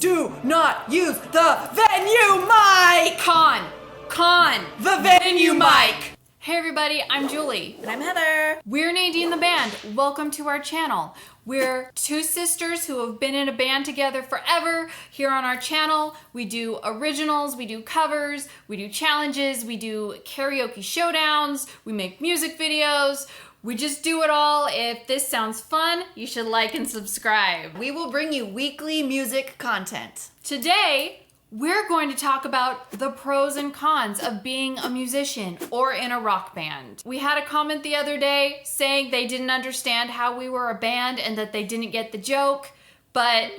Do not use the venue mic! Con! The venue mic! Hey everybody, I'm Julie. And I'm Heather. We're Nadine the Band. Welcome to our channel. We're two sisters who have been in a band together forever. Here on our channel, we do originals, we do covers, we do challenges, we do karaoke showdowns, we make music videos. We just do it all. If this sounds fun, you should like and subscribe. We will bring you weekly music content. Today, we're going to talk about the pros and cons of being a musician or in a rock band. We had a comment the other day saying they didn't understand how we were a band and that they didn't get the joke, but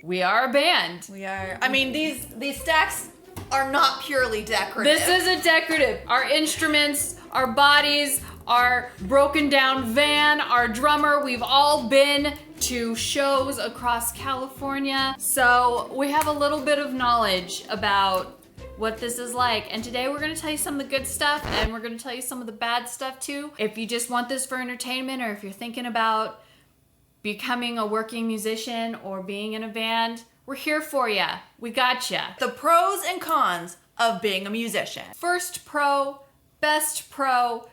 we are a band. We are. I mean, these stacks are not purely decorative. This isn't decorative. Our instruments, our bodies, our broken down van, our drummer, we've all been to shows across California. So we have a little bit of knowledge about what this is like. And today we're gonna tell you some of the good stuff and we're gonna tell you some of the bad stuff too. If you just want this for entertainment or if you're thinking about becoming a working musician or being in a band, we're here for you. We got you. The pros and cons of being a musician. First pro, best pro,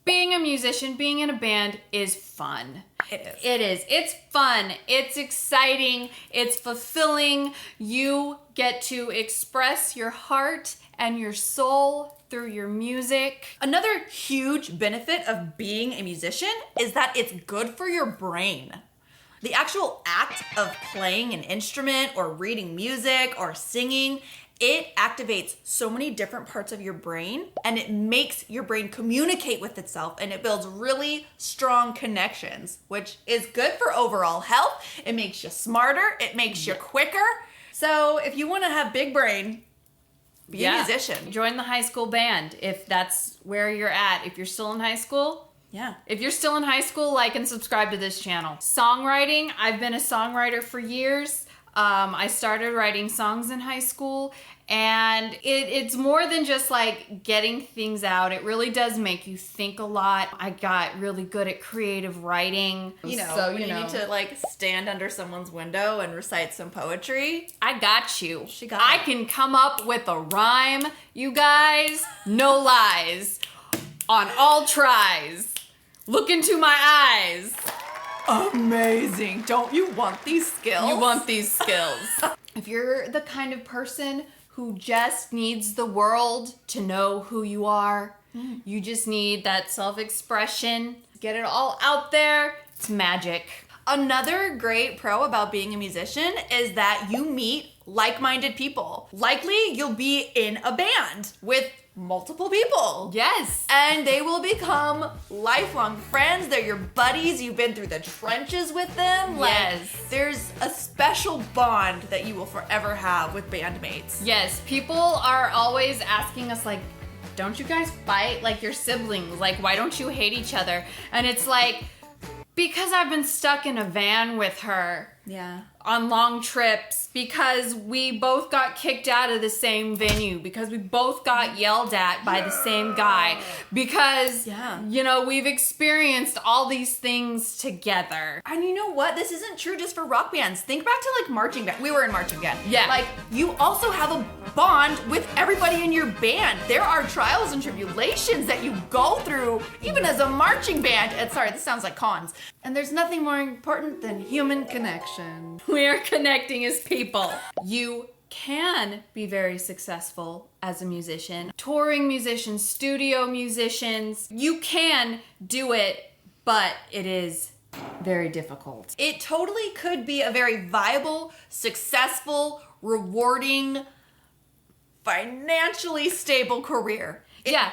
being a musician, being in a band is fun. It is. It is. It's fun. It's exciting. It's fulfilling. You get to express your heart and your soul through your music. Another huge benefit of being a musician is that it's good for your brain. The actual act of playing an instrument or reading music or singing, it activates so many different parts of your brain and it makes your brain communicate with itself and it builds really strong connections, which is good for overall health. It makes you smarter, it makes you quicker. So if you want to have big brain, be a musician. Join the high school band if that's where you're at. If you're still in high school, yeah. If you're still in high school, like and subscribe to this channel. Songwriting, I've been a songwriter for years. I started writing songs in high school and it's more than just like getting things out. It really does make you think a lot. I got really good at creative writing. You need to like stand under someone's window and recite some poetry. I got you. She got I it. can come up with a rhyme, you guys. No lies. On all tries. Look into my eyes. Amazing. Don't you want these skills? You want these skills. If you're the kind of person who just needs the world to know who you are, you just need that self-expression, get it all out there, it's magic. Another great pro about being a musician is that you meet like-minded people. Likely you'll be in a band with multiple people. Yes. And they will become lifelong friends. They're your buddies. You've been through the trenches with them. Yes. There's a special bond that you will forever have with bandmates. Yes, people are always asking us like, don't you guys fight like your siblings? Like, why don't you hate each other? And it's like, because I've been stuck in a van with her. Yeah. On long trips, because we both got kicked out of the same venue, because we both got yelled at by the same guy, because, we've experienced all these things together. And you know what? This isn't true just for rock bands. Think back to like marching band. We were in marching band. Yeah. Like you also have a bond with everybody in your band. There are trials and tribulations that you go through even as a marching band. And sorry, this sounds like cons. And there's nothing more important than human connection. We're connecting as people. You can be very successful as a musician. Touring musicians, studio musicians, you can do it, but it is very difficult. It totally could be a very viable, successful, rewarding, financially stable career.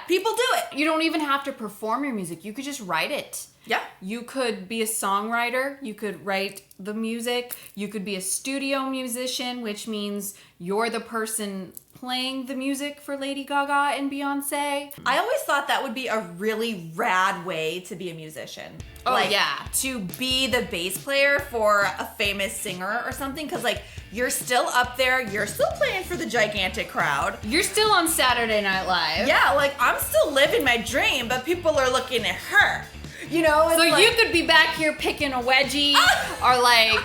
People do it. You don't even have to perform your music. You could just write it. Yeah. You could be a songwriter. You could write the music. You could be a studio musician, which means you're the person playing the music for Lady Gaga and Beyonce. I always thought that would be a really rad way to be a musician. Oh, yeah. To be the bass player for a famous singer or something, because like you're still up there, you're still playing for the gigantic crowd. You're still on Saturday Night Live. Yeah, like I'm still living my dream, but people are looking at her. You know, so like, you could be back here picking a wedgie or like,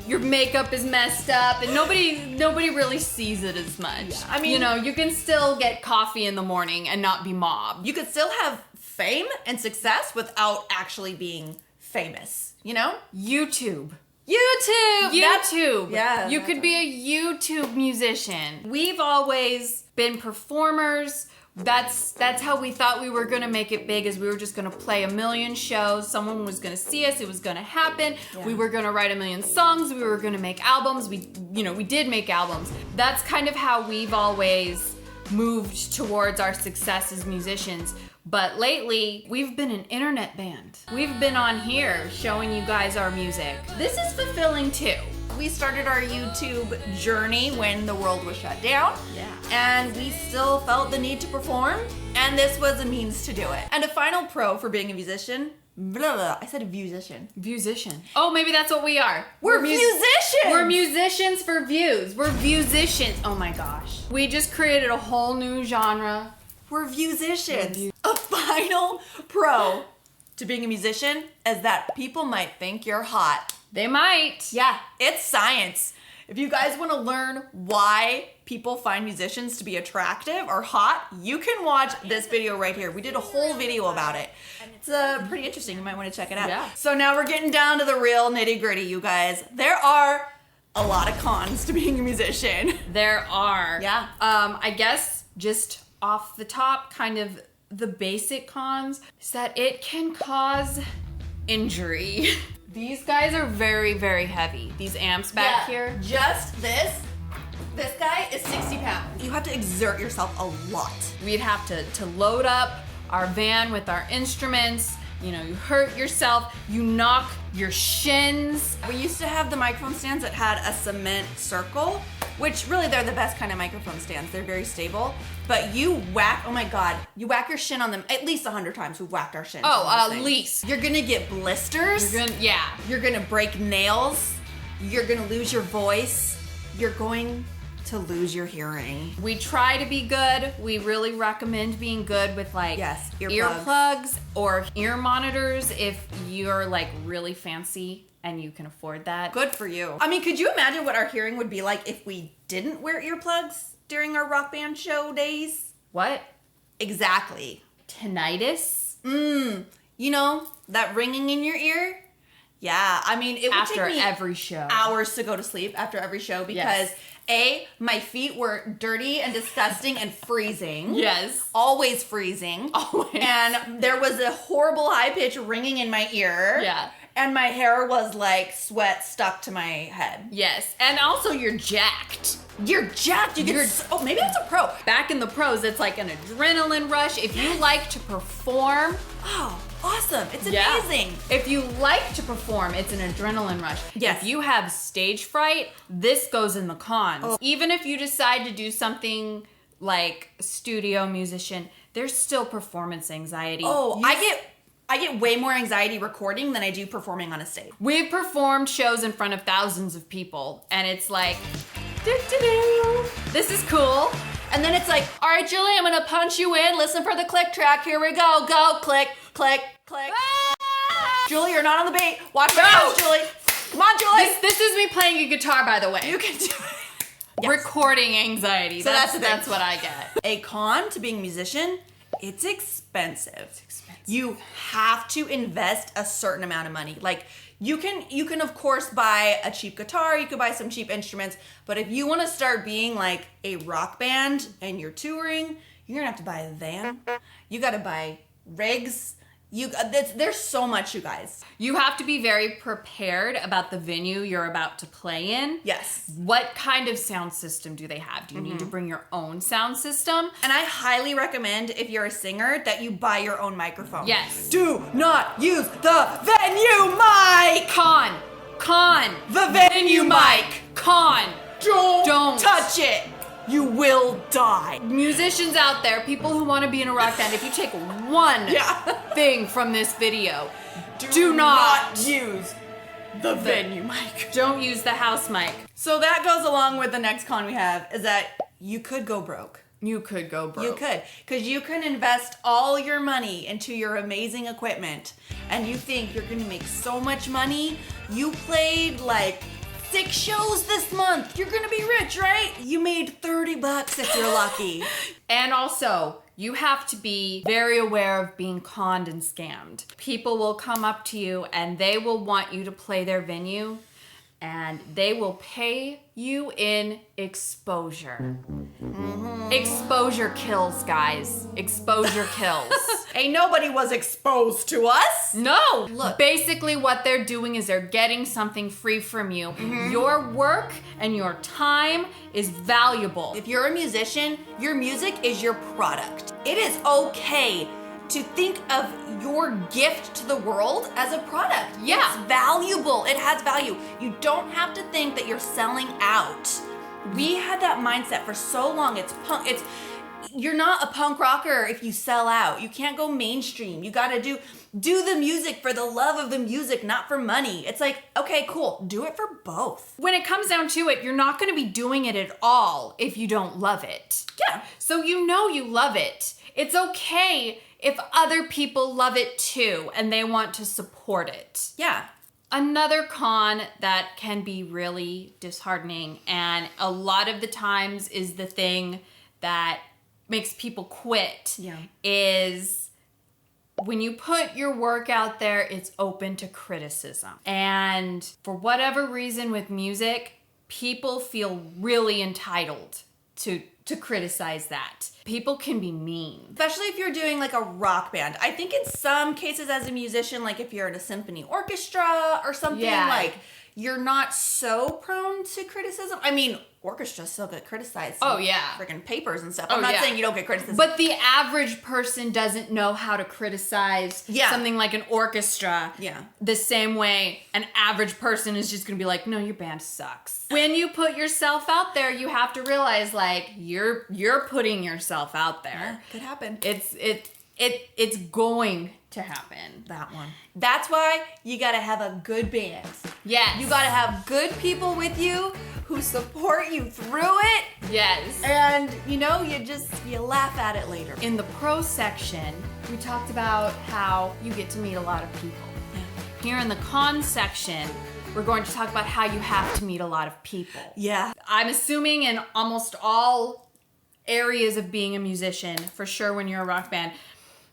your makeup is messed up, and nobody really sees it as much. Yeah, I mean, you know, you can still get coffee in the morning and not be mobbed. You could still have fame and success without actually being famous, you know? YouTube. That's- YouTube. Yeah. You could be a YouTube musician. We've always been performers. That's how we thought we were gonna make it big, is we were just gonna play a million shows. Someone was gonna see us. It was gonna happen. Yeah. We were gonna write a million songs. We were gonna make albums. We did make albums. That's kind of how we've always moved towards our success as musicians. But lately, we've been an internet band. We've been on here showing you guys our music. This is fulfilling too. We started our YouTube journey when the world was shut down. Yeah. And we still felt the need to perform, and this was a means to do it. And a final pro for being a musician, I said a musician. Musician. Oh, maybe that's what we are. We're musicians! We're musicians for views. We're musicians. Oh my gosh. We just created a whole new genre. We're musicians. A final pro to being a musician is that people might think you're hot. They might. Yeah, it's science. If you guys want to learn why people find musicians to be attractive or hot, you can watch this video right here. We did a whole video about it. It's pretty interesting. You might want to check it out. Yeah. So now we're getting down to the real nitty gritty, you guys. There are a lot of cons to being a musician. There are. Yeah. I guess just off the top, kind of the basic cons is that it can cause injury. These guys are very, very heavy. These amps back here. Just this guy is 60 pounds. You have to exert yourself a lot. We'd have to load up our van with our instruments. You know, you hurt yourself, you knock your shins. We used to have the microphone stands that had a cement circle, which really they're the best kind of microphone stands. They're very stable. But you whack, oh my God, you whack your shin on them at least 100 times. We've whacked our shins. Oh, on those at things. least. You're gonna get blisters. Yeah. You're gonna break nails. You're gonna lose your voice. You're going to lose your hearing. We try to be good. We really recommend being good with like Yes, earplugs or ear monitors if you're like really fancy and you can afford that. Good for you. I mean, could you imagine what our hearing would be like if we didn't wear earplugs during our rock band show days? What? Exactly. Tinnitus? You know, that ringing in your ear? Yeah, I mean, it would After take me every show. hours to go to sleep after every show because A, my feet were dirty and disgusting and freezing. Yes. Always freezing. Always. And there was a horrible high pitch ringing in my ear. Yeah. And my hair was like sweat stuck to my head. Yes. And also you're jacked. You're jacked. Oh, maybe that's a pro. Back in the pros, it's like an adrenaline rush. If you like to perform, Oh, awesome. It's yeah. amazing. If you like to perform, it's an adrenaline rush. Yes. If you have stage fright, this goes in the cons. Oh. Even if you decide to do something like studio musician, there's still performance anxiety. Oh, I get way more anxiety recording than I do performing on a stage. We've performed shows in front of thousands of people, and it's like, doo-doo-doo. This is cool. And then it's like, all right, Julie, I'm gonna punch you in. Listen for the click track. Here we go. Go, click, click, click. Ah! Julie, you're not on the beat. Watch your nose, Julie. Come on, Julie. This is me playing a guitar, by the way. You can do it. Yes. Recording anxiety. So that's the thing. That's what I get. A con to being a musician, it's expensive. You have to invest a certain amount of money. Like you can of course buy a cheap guitar, you could buy some cheap instruments, but if you want to start being like a rock band and you're touring, you're gonna have to buy a van. You gotta buy rigs. There's so much, you guys. You have to be very prepared about the venue you're about to play in. Yes. What kind of sound system do they have? Do you need to bring your own sound system? And I highly recommend, if you're a singer, that you buy your own microphone. Yes. Do not use the venue mic! Con. The venue mic! Con. Don't touch it! You will die. Musicians out there, people who want to be in a rock band, if you take one thing from this video, do not use the venue mic. Don't use the house mic. So that goes along with the next con we have, is that you could go broke. You could go broke. You could, because you can invest all your money into your amazing equipment, and you think you're gonna make so much money. You played like 6 shows this month. You're gonna be rich, right? You made $30 if you're lucky. And also, you have to be very aware of being conned and scammed. People will come up to you and they will want you to play their venue, and they will pay you in exposure. Exposure kills, guys. Exposure kills. Ain't nobody was exposed to us. No! Look. Basically what they're doing is they're getting something free from you. Your work and your time is valuable. If you're a musician, your music is your product. It is okay to think of your gift to the world as a product. Yeah. It's valuable. It has value. You don't have to think that you're selling out. We had that mindset for so long. It's punk. You're not a punk rocker if you sell out. You can't go mainstream. You gotta do the music for the love of the music, not for money. It's like, okay, cool. Do it for both. When it comes down to it, you're not going to be doing it at all if you don't love it. Yeah. So you know you love it. It's okay if other people love it too and they want to support it. Yeah. Another con that can be really disheartening, and a lot of the times is the thing that makes people quit, is when you put your work out there, it's open to criticism. And for whatever reason with music, people feel really entitled to criticize that. People can be mean. Especially if you're doing like a rock band. I think in some cases as a musician, like if you're in a symphony orchestra or something, like you're not so prone to criticism. I mean, orchestras still get criticized. Oh, yeah. Freaking papers and stuff. I'm not saying you don't get criticism. But the average person doesn't know how to criticize something like an orchestra. Yeah. The same way an average person is just gonna be like, no, your band sucks. When you put yourself out there, you have to realize like you're putting yourself out there. Yeah, could happen. It's going to happen. That one. That's why you gotta have a good band. Yes. You gotta have good people with you who support you through it. Yes. And you laugh at it later. In the pro section, we talked about how you get to meet a lot of people. Yeah. Here in the con section, we're going to talk about how you have to meet a lot of people. Yeah. I'm assuming in almost all areas of being a musician, for sure when you're a rock band,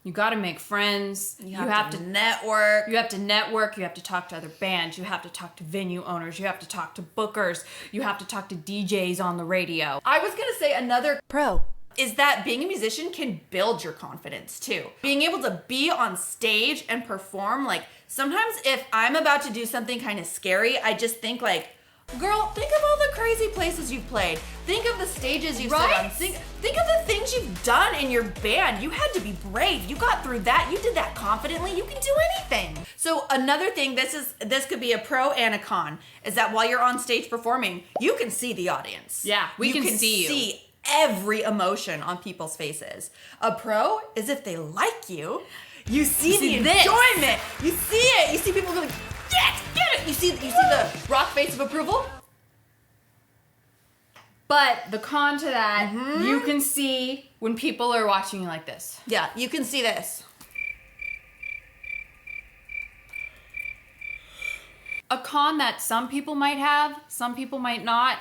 you got to make friends. You have to network. You have to network. You have to talk to other bands. You have to talk to venue owners. You have to talk to bookers. You have to talk to DJs on the radio. I was going to say another pro is that being a musician can build your confidence too. Being able to be on stage and perform, like sometimes if I'm about to do something kind of scary, I just think like, girl, think of all the crazy places you've played. Think of the stages you've stood on. Think of the things you've done in your band. You had to be brave. You got through that. You did that confidently. You can do anything. So another thing, this could be a pro and a con, is that while you're on stage performing, you can see the audience. Yeah, we can see you. See every emotion on people's faces. A pro is if they like you, you see the enjoyment. You see it. You see people going, get it. You see the rock face of approval. But the con to that, you can see when people are watching you like this. Yeah, you can see this. A con that some people might have, some people might not,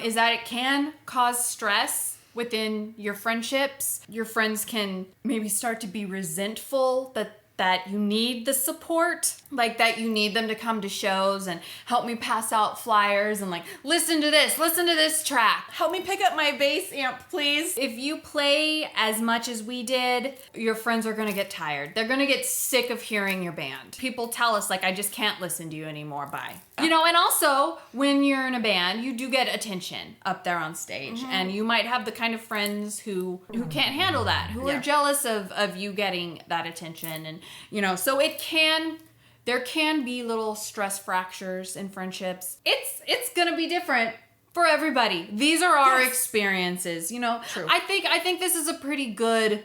is that it can cause stress within your friendships. Your friends can maybe start to be resentful that you need the support, like that you need them to come to shows and help me pass out flyers and like, listen to this track. Help me pick up my bass amp, please. If you play as much as we did, your friends are gonna get tired. They're gonna get sick of hearing your band. People tell us like, I just can't listen to you anymore, bye. You know, and also when you're in a band, you do get attention up there on stage, and you might have the kind of friends who can't handle that, who are jealous of you getting that attention, and so there can be little stress fractures in friendships. It's gonna be different for everybody. These are our experiences, True. I think this is a pretty good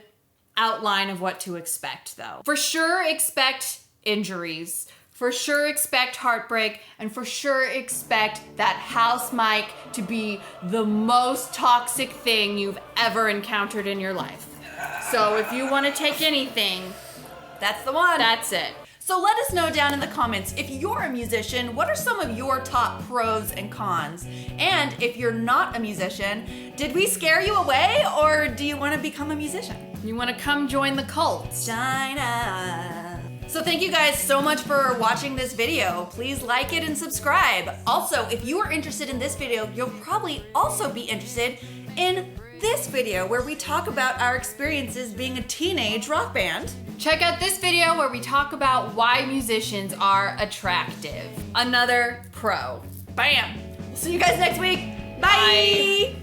outline of what to expect, though. For sure expect injuries. For sure expect heartbreak, and for sure expect that house mic to be the most toxic thing you've ever encountered in your life. So if you want to take anything, that's the one. That's it. So let us know down in the comments, if you're a musician, what are some of your top pros and cons? And if you're not a musician, did we scare you away, or do you want to become a musician? You want to come join the cult? China. So thank you guys so much for watching this video. Please like it and subscribe. Also, if you are interested in this video, you'll probably also be interested in this video where we talk about our experiences being a teenage rock band. Check out this video where we talk about why musicians are attractive. Another pro. Bam! We'll see you guys next week. Bye. Bye.